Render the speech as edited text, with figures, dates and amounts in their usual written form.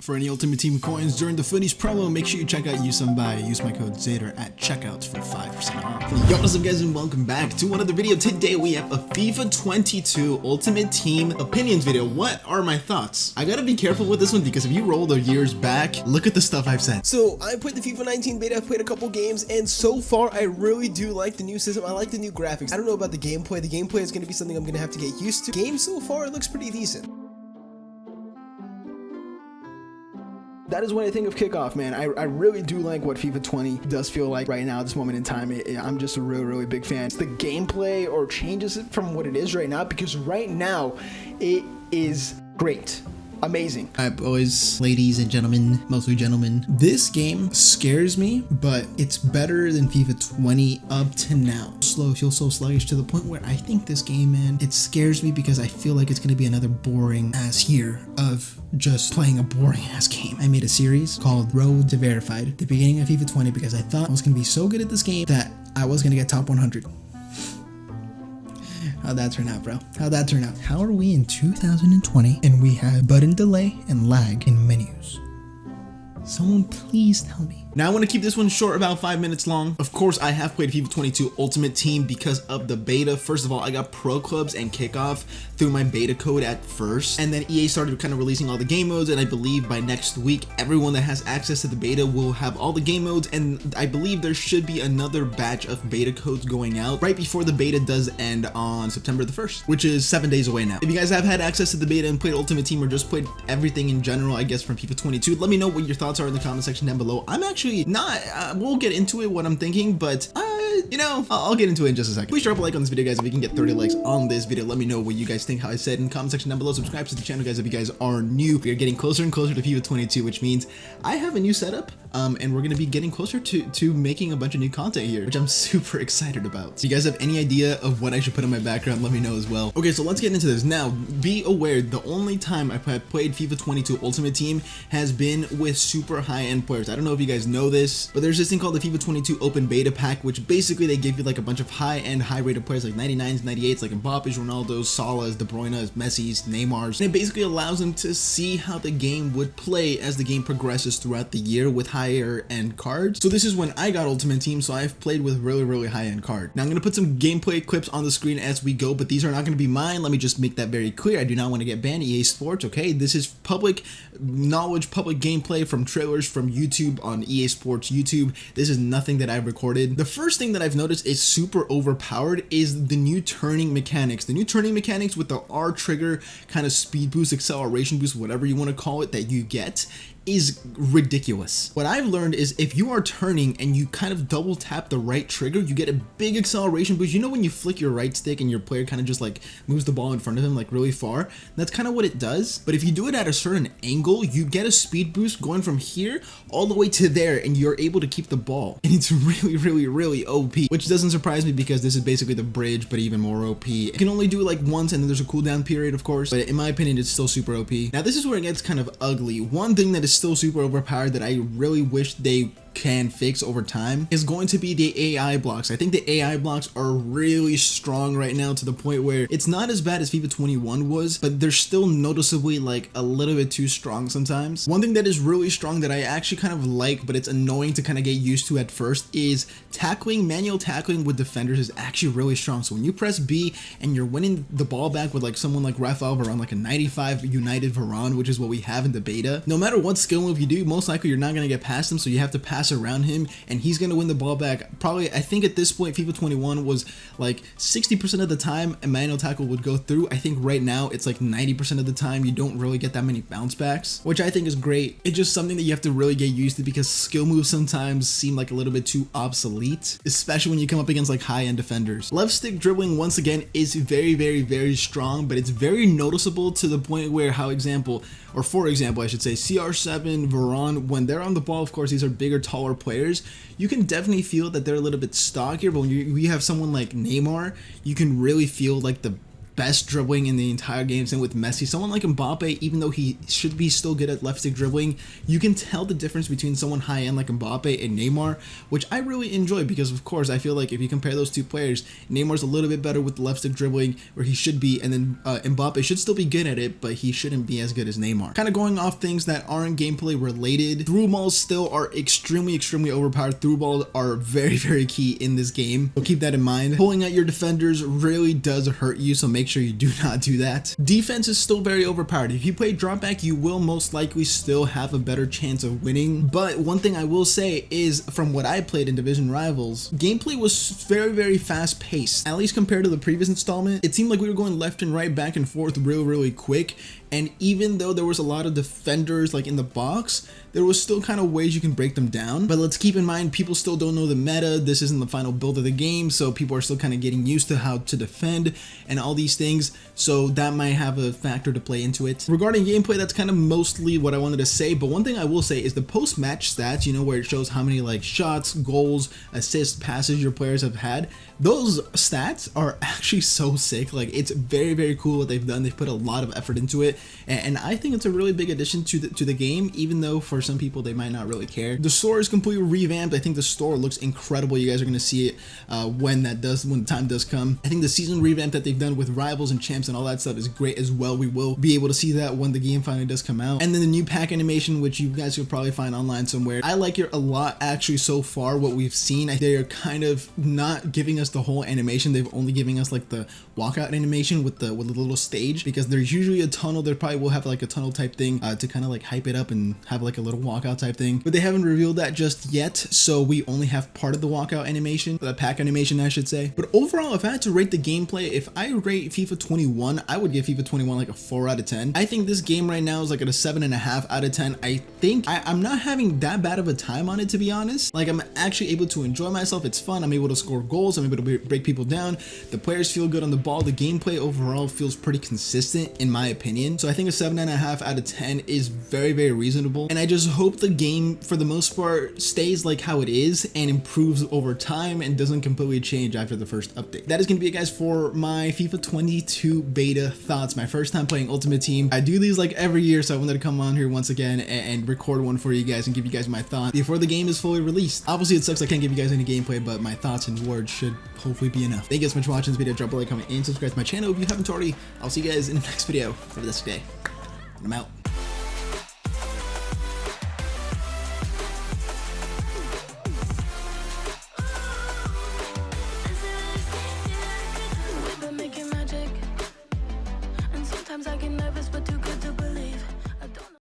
For any Ultimate Team coins during the Footies promo, make sure you check out Use Some Buy. Use my code Zayder at checkouts for 5% off. Yo, what's up guys, and welcome back to another video. Today we have a FIFA 22 Ultimate Team opinions video. What are my thoughts? I gotta be careful with this one because if you roll the years back, look at the stuff I've said. So I played the FIFA 19 beta, I've played a couple games, and so far I really do like the new system. I like the new graphics. I don't know about the gameplay. The gameplay is gonna be something I'm gonna have to get used to. Game so far, it looks pretty decent. That is what I think of Kickoff, man. I really do like what FIFA 20 does feel like right now at this moment in time. I'm just a really big fan. It's the gameplay or changes it from what it is right now, because right now it is great. Amazing. Alright boys, ladies and gentlemen, mostly gentlemen. This game scares me, but it's better than FIFA 20 up to now. Slow, feels so sluggish to the point where I think this game, man, it scares me because I feel like it's gonna be another boring ass year of just playing a boring ass game. I made a series called Road to Verified at the beginning of FIFA 20 because I thought I was gonna be so good at this game that I was gonna get top 100. How'd that turn out, bro? How'd that turn out? How are we in 2020 and we have button delay and lag in menus? Someone please tell me. Now I want to keep this one short, about 5 minutes long. Of course, I have played FIFA 22 Ultimate Team because of the beta. First of all, I got Pro Clubs and Kickoff through my beta code at first. And then EA started kind of releasing all the game modes. And I believe by next week, everyone that has access to the beta will have all the game modes. And I believe there should be another batch of beta codes going out right before the beta does end on September the 1st, which is 7 days away now. If you guys have had access to the beta and played Ultimate Team or just played everything in general, I guess from FIFA 22, let me know what your thoughts are in the comment section down below. I'm actually not, we'll get into it, what I'm thinking, but you know, I'll get into it in just a second. Please drop a like on this video, guys. If we can get 30 likes on this video, let me know what you guys think, how I said in the comment section down below. Subscribe to the channel, guys, if you guys are new. We are getting closer and closer to FIFA 22, which means I have a new setup, and we're gonna be getting closer to making a bunch of new content here, which I'm super excited about. So you guys have any idea of what I should put in my background, let me know as well. Okay, so let's get into this. Now, be aware, the only time I've played FIFA 22 Ultimate Team has been with super high-end players. I don't know if you guys know this, but there's this thing called the FIFA 22 Open Beta Pack, which basically they give you like a bunch of high-end, high-rated players like 99s, 98s, like Mbappe's, Ronaldo's, Salah's, De Bruyne's, Messi's, Neymar's, and it basically allows them to see how the game would play as the game progresses throughout the year with higher-end cards. So this is when I got Ultimate Team, so I've played with really high-end card. Now I'm gonna put some gameplay clips on the screen as we go, but these are not gonna be mine. Let me just make that very clear. I do not want to get banned. EA Sports, okay? This is public knowledge, public gameplay from trailers from YouTube on EA Sports YouTube. This is nothing that I've recorded. The first thing that I've noticed is super overpowered is the new turning mechanics. The new turning mechanics with the R trigger kind of speed boost, acceleration boost, whatever you want to call it, that you get is ridiculous. What I've learned is if you are turning and you kind of double tap the right trigger, you get a big acceleration boost. You know when you flick your right stick and your player kind of just like moves the ball in front of him like really far? That's kind of what it does. But if you do it at a certain angle, you get a speed boost going from here all the way to there, and you're able to keep the ball. And it's really OP, which doesn't surprise me because this is basically the bridge, but even more OP. You can only do it like once, and then there's a cooldown period, of course, but in my opinion, it's still super OP. Now this is where it gets kind of ugly. One thing that is still super overpowered that I really wish they can fix over time is going to be the AI blocks. I think the AI blocks are really strong right now to the point where it's not as bad as FIFA 21 was, but they're still noticeably like a little bit too strong sometimes. One thing that is really strong that I actually kind of like, but it's annoying to kind of get used to at first, is tackling. Manual tackling with defenders is actually really strong. So when you press B and you're winning the ball back with like someone like Rafael Varane, like a 95 United Varane, which is what we have in the beta, no matter what skill move you do, most likely you're not going to get past him, so you have to pass around him and he's going to win the ball back. Probably, I think at this point FIFA 21 was like 60% of the time a manual tackle would go through. I think right now it's like 90% of the time you don't really get that many bounce backs, which I think is great. It's just something that you have to really get used to because skill moves sometimes seem like a little bit too obsolete, especially when you come up against like high-end defenders. Left stick dribbling once again is very strong, but it's very noticeable to the point where for example I should say, CR7, Varane, when they're on the ball, of course these are bigger, taller players, you can definitely feel that they're a little bit stockier, but when you have someone like Neymar, you can really feel like the best dribbling in the entire game. Same with Messi. Someone like Mbappe, even though he should be still good at left stick dribbling, you can tell the difference between someone high end like Mbappe and Neymar, which I really enjoy because, of course, I feel like if you compare those two players, Neymar's a little bit better with the left stick dribbling where he should be, and then Mbappe should still be good at it, but he shouldn't be as good as Neymar. Kind of going off things that aren't gameplay related, through balls still are extremely overpowered. Through balls are very key in this game, so keep that in mind. Pulling out your defenders really does hurt you, so make sure you do not do that. Defense is still very overpowered. If you play drop back, you will most likely still have a better chance of winning, but one thing I will say is, from what I played in Division Rivals, gameplay was very fast paced, at least compared to the previous installment. It seemed like we were going left and right, back and forth really quick, and even though there was a lot of defenders like in the box, there was still kind of ways you can break them down. But let's keep in mind, people still don't know the meta. This isn't the final build of the game, so people are still kind of getting used to how to defend and all these things, so that might have a factor to play into it. Regarding gameplay, that's kind of mostly what I wanted to say, but one thing I will say is the post-match stats, you know, where it shows how many like shots, goals, assists, passes your players have had. Those stats are actually so sick. Like, it's very cool what they've done. They've put a lot of effort into it, and I think it's a really big addition to the game, even though for some people they might not really care. The store is completely revamped. I think the store looks incredible. You guys are going to see it when the time does come. I think the season revamp that they've done with rivals and champs and all that stuff is great as well. We will be able to see that when the game finally does come out. And then the new pack animation, which you guys will probably find online somewhere. I like it a lot actually so far. What we've seen, they are kind of not giving us the whole animation. They've only giving us like the walkout animation with the little stage, because there's usually a tunnel. There probably will have like a tunnel type thing to kind of like hype it up and have like a little walkout type thing, but they haven't revealed that just yet, so we only have part of the walkout animation, the pack animation I should say. But overall, if I had to rate the gameplay, if I rate FIFA 21, I would give FIFA 21 like a 4 out of 10. I think this game right now is like at a 7.5 out of 10. I think I'm not having that bad of a time on it, to be honest. Like, I'm actually able to enjoy myself. It's fun. I'm able to score goals. I'm able to break people down. The players feel good on the ball. The gameplay overall feels pretty consistent in my opinion. So I think a 7.5 out of 10 is very reasonable. And I just hope the game for the most part stays like how it is and improves over time and doesn't completely change after the first update. That is going to be it, guys, for my FIFA 22 beta thoughts. My first time playing Ultimate Team. I do these like every year, so I wanted to come on here once again and record one for you guys and give you guys my thoughts before the game is fully released. Obviously, it sucks I can't give you guys any gameplay, but my thoughts and words should hopefully be enough. Thank you guys so much for watching this video. Drop a like, comment, and subscribe to my channel if you haven't already. I'll see you guys in the next video for this day. I'm out.